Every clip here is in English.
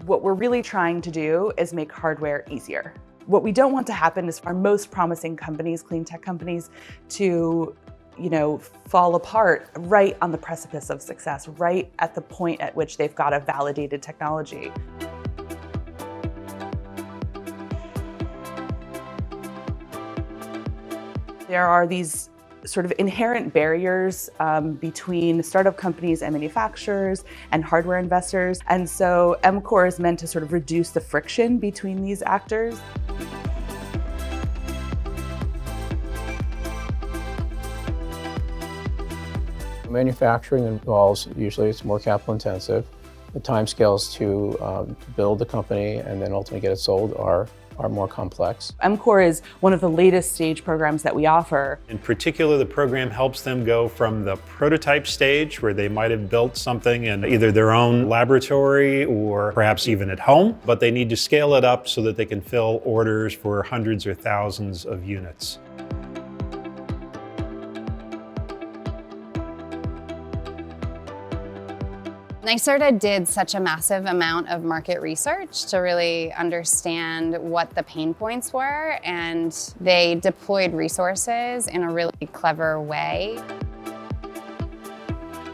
What we're really trying to do is make hardware easier. What we don't want to happen is our most promising companies, clean tech companies, to fall apart right on the precipice of success, right at the point at which they've got a validated technology. There are these sort of inherent barriers between startup companies and manufacturers and hardware investors. And so MCore is meant to sort of reduce the friction between these actors. Manufacturing involves, usually it's more capital intensive. The timescales to build the company and then ultimately get it sold are more complex. MCore is one of the latest stage programs that we offer. In particular, the program helps them go from the prototype stage, where they might have built something in either their own laboratory or perhaps even at home, but they need to scale it up so that they can fill orders for hundreds or thousands of units. NYSERDA did such a massive amount of market research to really understand what the pain points were, and they deployed resources in a really clever way.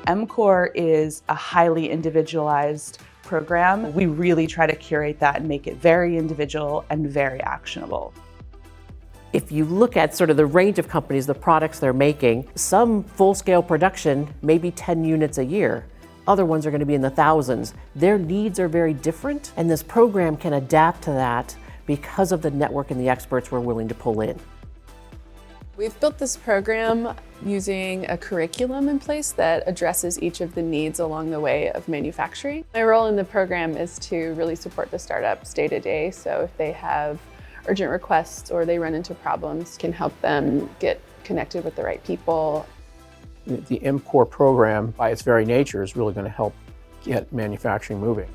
MCore is a highly individualized program. We really try to curate that and make it very individual and very actionable. If you look at sort of the range of companies, the products they're making, some full-scale production may be 10 units a year. Other ones are going to be in the thousands. Their needs are very different, and this program can adapt to that because of the network and the experts we're willing to pull in. We've built this program using a curriculum in place that addresses each of the needs along the way of manufacturing. My role in the program is to really support the startups day to day, so if they have urgent requests or they run into problems, can help them get connected with the right people. The MCore program, by its very nature, is really going to help get manufacturing moving.